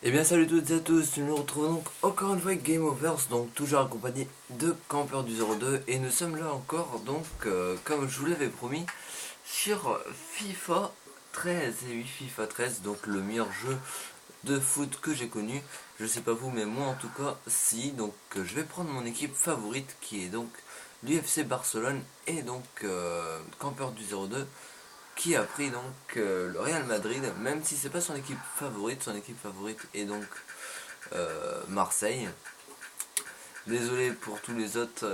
Et bien salut toutes et à tous, nous nous retrouvons donc encore une fois avec Game Overs, donc toujours accompagné de Campeur du 02 et nous sommes là encore donc comme je vous l'avais promis sur FIFA 13 et oui FIFA 13, donc le meilleur jeu de foot que j'ai connu. Je sais pas vous mais moi en tout cas si, donc je vais prendre mon équipe favorite qui est donc l'UFC Barcelone et donc Campeur du 02 qui a pris donc le Real Madrid, même si c'est pas son équipe favorite est donc Marseille. Désolé pour tous les autres,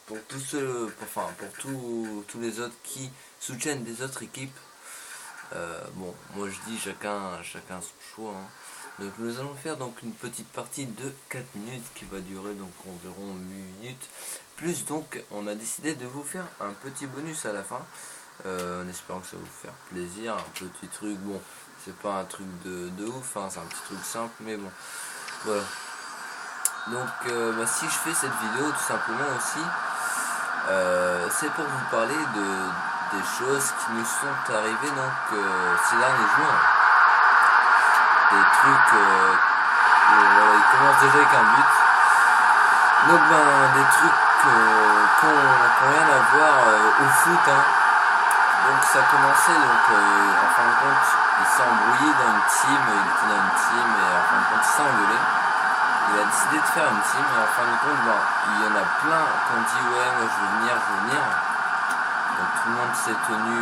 pour tous ceux, pour tous les autres qui soutiennent des autres équipes. Bon, moi je dis chacun son choix. Hein. Donc nous allons faire donc une petite partie de 4 minutes qui va durer donc environ 8 minutes. Plus donc on a décidé de vous faire un petit bonus à la fin. En espérant que ça va vous faire plaisir, un petit truc, bon, c'est pas un truc de ouf, hein, c'est un petit truc simple, mais bon, voilà. Donc, si je fais cette vidéo, tout simplement aussi, c'est pour vous parler des choses qui nous sont arrivées donc ces derniers jours. Des trucs, voilà, ils commencent déjà avec un but. Donc, des trucs qui n'ont rien à voir au foot, hein. Donc ça a commencé, donc en fin de compte, il s'est embrouillé dans une team, il était dans une team et en fin de compte il s'est engueulé. Il a décidé de faire une team et en fin de compte, il y en a plein qui ont dit ouais moi je veux venir, je veux venir. Donc tout le monde s'est tenu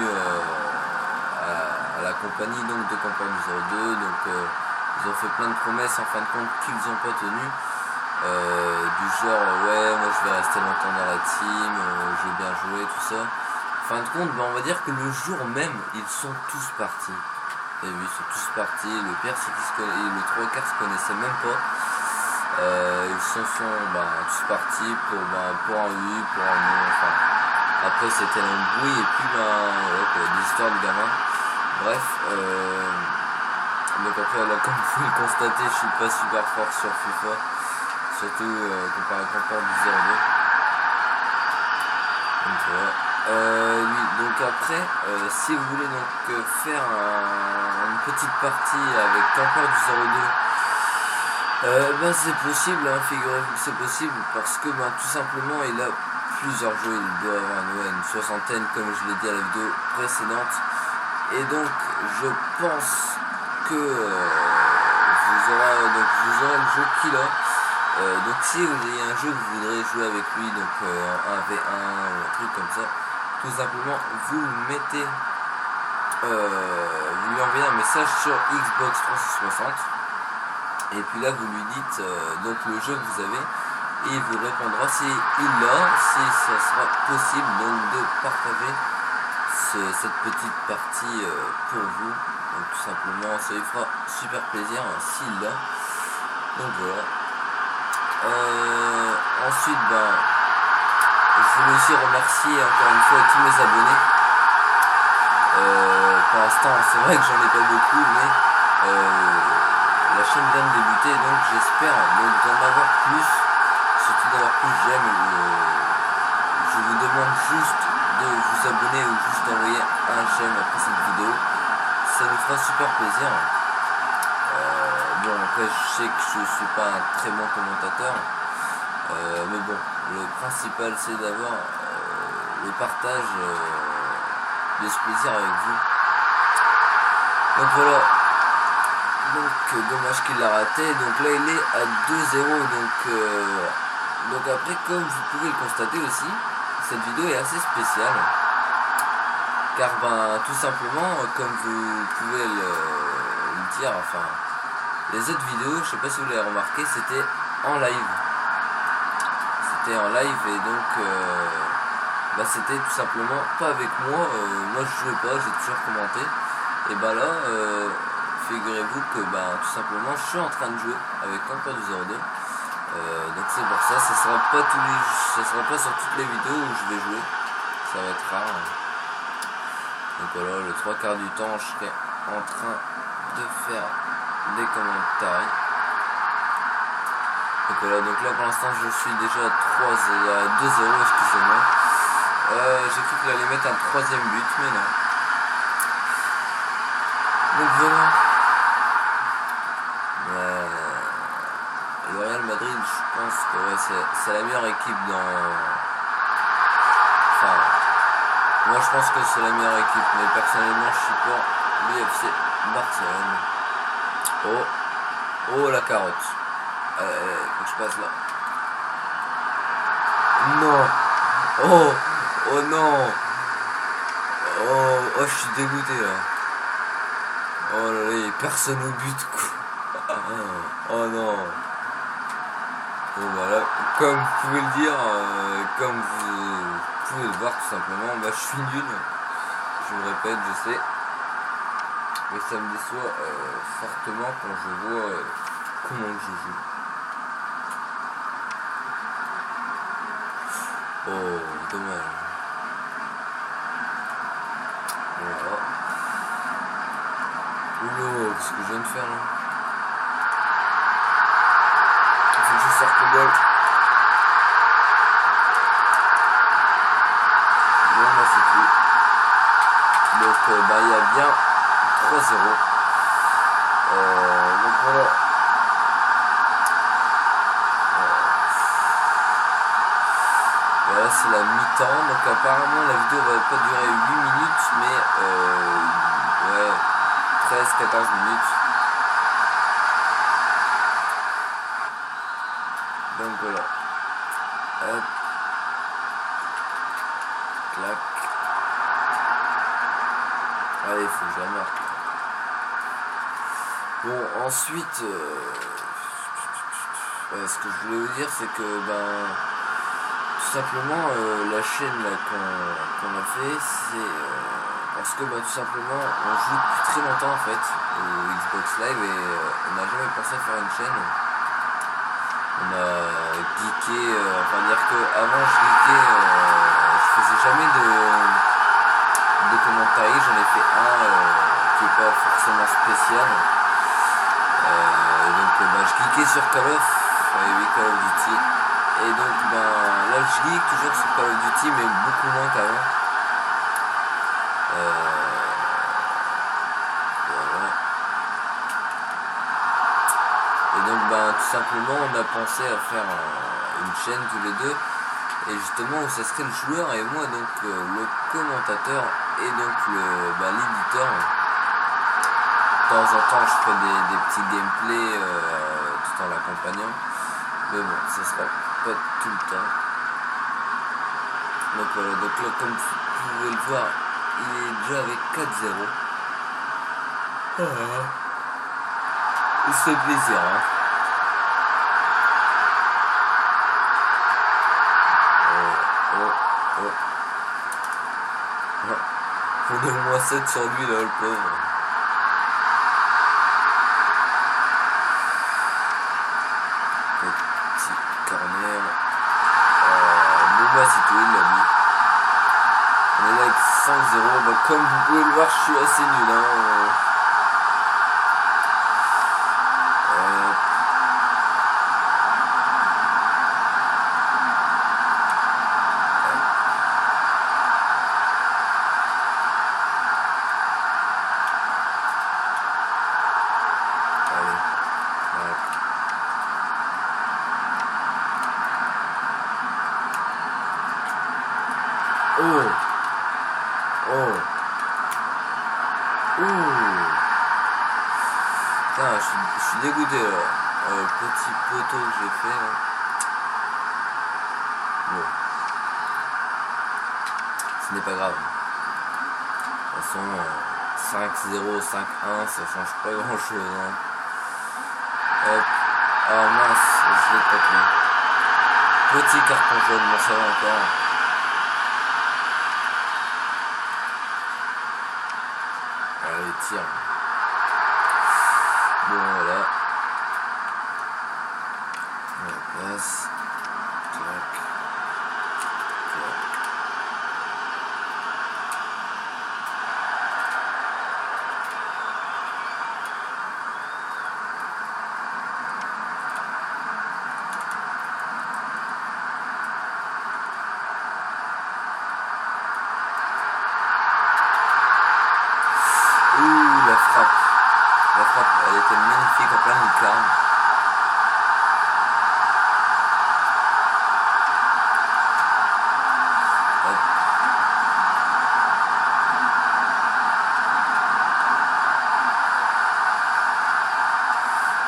à la compagnie donc de Campagne 02, donc ils ont fait plein de promesses en fin de compte qu'ils n'ont pas tenu. Du genre ouais moi je vais rester longtemps dans la team, je vais bien jouer, tout ça. En fin de compte, on va dire que le jour même, ils sont tous partis. Et oui, ils sont tous partis. Le pire, c'est le 3 quarts se connaissaient même pas. Ils sont tous partis pour un oui, pour un non. Enfin, après, c'était l'embrouille et puis des histoires de gamins. Bref, donc après, là, comme vous pouvez le constater, je suis pas super fort sur FIFA. Surtout comparé à Campeur du 02. Donc voilà. Oui, donc après, si vous voulez donc faire une petite partie avec Campeur du 02, c'est possible, hein, figurez-vous que c'est possible, parce que tout simplement il a plusieurs jeux, il doit avoir une soixantaine comme je l'ai dit à la vidéo précédente, et donc je pense que vous aurez le jeu qu'il a. Donc si vous avez un jeu que vous voudrez jouer avec lui, donc en 1v1 ou un truc comme ça, tout simplement vous mettez, vous lui envoyez un message sur Xbox 360 et puis là vous lui dites donc le jeu que vous avez et il vous répondra si il l'a, si ça sera possible donc de partager cette petite partie pour vous. Donc tout simplement ça lui fera super plaisir s'il l'a. Donc voilà. Ensuite, je voulais aussi remercier encore une fois tous mes abonnés. Pour l'instant, c'est vrai que j'en ai pas beaucoup, mais la chaîne vient de débuter, donc j'espère d'en avoir plus, surtout d'avoir plus j'aime. Je vous demande juste de vous abonner ou juste d'envoyer un j'aime après cette vidéo. Ça nous fera super plaisir. Bon, après je sais que je suis pas un très bon commentateur, mais bon, le principal c'est d'avoir le partage de ce plaisir avec vous. Donc voilà, donc dommage qu'il l'a raté, donc là il est à 2-0, donc après comme vous pouvez le constater aussi, cette vidéo est assez spéciale, car tout simplement, comme vous pouvez le dire, enfin... Les autres vidéos, je sais pas si vous l'avez remarqué, c'était en live. C'était en live et donc c'était tout simplement pas avec moi. Moi je jouais pas, j'ai toujours commenté. Et là, figurez-vous que tout simplement je suis en train de jouer avec Campeur du 02. Donc c'est pour ça, ça sera pas sur toutes les vidéos où je vais jouer. Ça va être rare. Donc voilà, le 3 quarts du temps je serai en train de faire des commentaires. Donc voilà, donc là pour l'instant je suis déjà à 2-0, excusez-moi. J'ai cru qu'il allait mettre un troisième but, mais non. Donc voilà. je pense que ouais, c'est la meilleure équipe dans... Enfin, moi je pense que c'est la meilleure équipe, mais personnellement je supporte l'UFC Barcelone. Oh la carotte. Faut que je passe là. Non. Oh non. Oh, je suis dégoûté là. Oh là là, il y a personne au but quoi. Oh non. Bon voilà, comme vous pouvez le dire, comme vous pouvez le voir tout simplement, bah, je suis nul. Je le répète, je sais. Mais ça me déçoit fortement quand je vois comment je joue. Oh, dommage. Voilà. Oula, qu'est-ce que je viens de faire là? Il faut que je sorte le goal. Bon, bah c'est tout. Donc, il y a bien 3-0. Donc voilà. Voilà, c'est la mi-temps. Donc apparemment la vidéo va pas durer 8 minutes, mais ouais, 13-14 minutes. Donc voilà. Hop. Clac. Allez, faut que je la marque. Bon, ensuite, ce que je voulais vous dire, c'est que tout simplement la chaîne là qu'on a fait, c'est parce que tout simplement on joue depuis très longtemps en fait au Xbox Live et on n'a jamais pensé à faire une chaîne. On a geeké, enfin dire que avant je geekais, je faisais jamais de commentaires, j'en ai fait un qui est pas forcément spécial. Donc je geekais sur Call of, oui, Call of Duty. Et donc là je geek toujours sur Call of Duty mais beaucoup moins qu'avant. Voilà. Et donc tout simplement on a pensé à faire une chaîne tous les deux. Et justement où ça serait le joueur et moi donc le commentateur et donc l'éditeur. De temps en temps je ferai des petits gameplays tout en l'accompagnant. Mais bon, ça sera pas tout le temps. Donc voilà, donc là comme vous pouvez le voir, il est déjà avec 4-0. Il se fait plaisir hein. On est au moins 7 sur lui là, le pauvre. Petit corner. C'est tout, il l'a mis. On est là avec 5-0. Comme vous pouvez le voir, je suis assez nul. Putain, je suis dégoûté là. Petit poteau que j'ai fait là. Bon. Ce n'est pas grave. De toute façon, 5-0, 5-1, ça change pas grand chose. Hop. Ah mince, je l'ai pas pris. Petit carton jaune, bon ça va encore. Allez, tire. Bon, voilà. On passe. Tac. Tac. La frappe. La frappe, elle était magnifique en plein lucarne.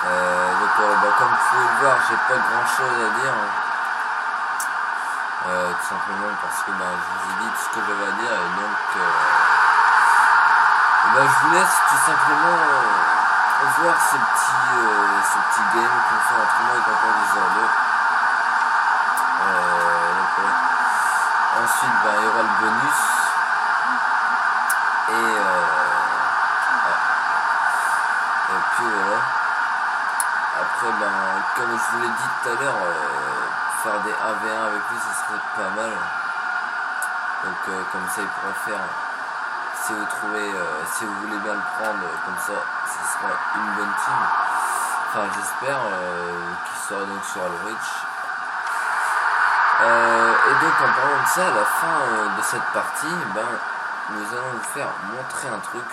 Comme vous pouvez le voir, j'ai pas grand chose à dire. Tout simplement parce que je vous ai dit tout ce que j'avais à dire et donc je vous laisse tout simplement voir ce petit game qu'on fait entre moi et Papa des heures 2. Ensuite il y aura le bonus et puis voilà. Après comme je vous l'ai dit tout à l'heure, faire des 1v1 avec lui ce serait pas mal. Donc comme ça il pourra faire, si vous voulez bien le prendre comme ça, ce sera une bonne team. Enfin j'espère qu'il sera donc sur Halo Reach. Et donc en parlant de ça, à la fin de cette partie, nous allons vous faire montrer un truc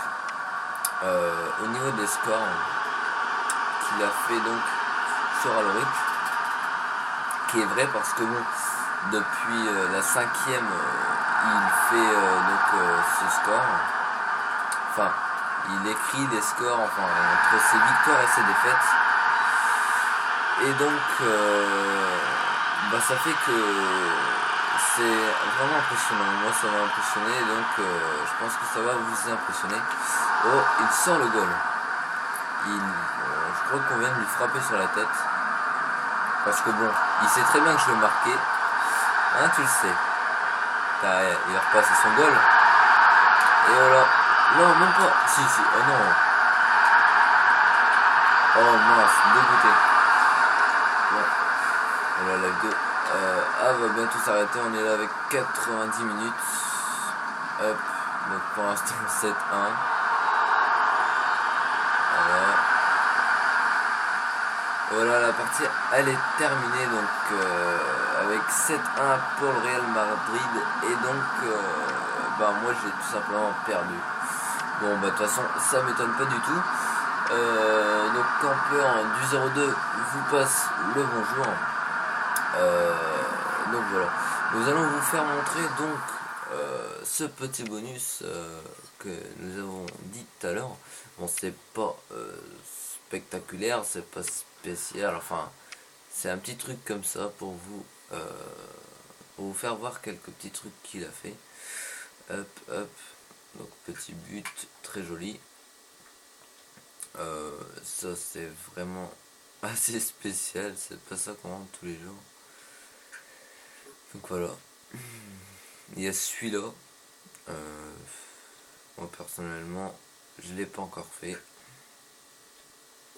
au niveau des scores qu'il a fait donc sur Halo Reach, qui est vrai parce que depuis la 5e il fait ce score, enfin il écrit des scores entre ses victoires et ses défaites, et donc ça fait que c'est vraiment impressionnant. Moi ça m'a impressionné, donc je pense que ça va vous impressionner. Oh, il sort le goal. Je crois qu'on vient de lui frapper sur la tête, parce que il sait très bien que je vais marquer, hein, tu le sais. Il repasse à son goal. Et voilà. Non, même pas. Si, oh non. Oh mince, dégoûté. Bon. Voilà, live 2. Va bientôt s'arrêter. On est là avec 90 minutes. Hop. Donc pour l'instant 7-1. Voilà, la partie elle est terminée donc avec 7-1 pour le Real Madrid, et donc moi j'ai tout simplement perdu. Bon de toute façon ça m'étonne pas du tout. Donc Campeur du 02 vous passe le bonjour. Donc voilà, nous allons vous faire montrer donc ce petit bonus que nous avons dit tout à l'heure. Bon, c'est pas spectaculaire, c'est pas spécial, enfin c'est un petit truc comme ça pour vous faire voir quelques petits trucs qu'il a fait. Hop, donc petit but très joli. Ça c'est vraiment assez spécial, c'est pas ça qu'on rentre tous les jours. Donc voilà, il y a celui-là. Moi personnellement je l'ai pas encore fait.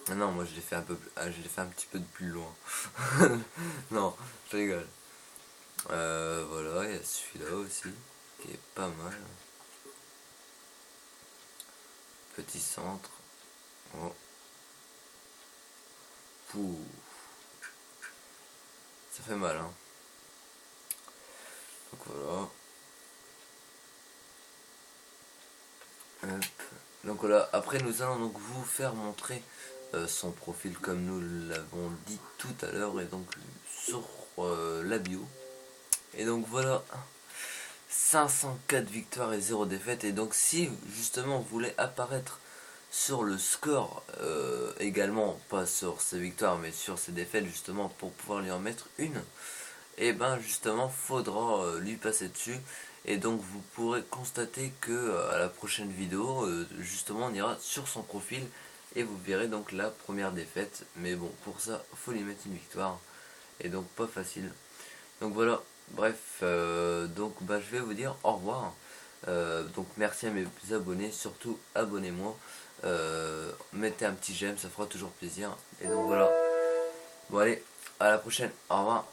Non, moi je l'ai fait un petit peu de plus loin. Non, je rigole. Voilà, il y a celui-là aussi qui est pas mal. Petit centre. Oh. Pouh. Ça fait mal, hein. Donc voilà. Hop. Donc voilà, après nous allons donc vous faire montrer son profil comme nous l'avons dit tout à l'heure, et donc sur la bio. Et donc voilà, 504 victoires et 0 défaites. Et donc si justement vous voulez apparaître sur le score également, pas sur ses victoires mais sur ses défaites, justement pour pouvoir lui en mettre une, et justement faudra lui passer dessus. Et donc vous pourrez constater que à la prochaine vidéo justement on ira sur son profil et vous verrez donc la première défaite. Mais bon, pour ça faut lui mettre une victoire, et donc pas facile. Donc voilà, bref, donc je vais vous dire au revoir. Donc merci à mes abonnés, surtout abonnez-moi, mettez un petit j'aime, ça fera toujours plaisir. Et donc voilà, bon allez, à la prochaine, au revoir.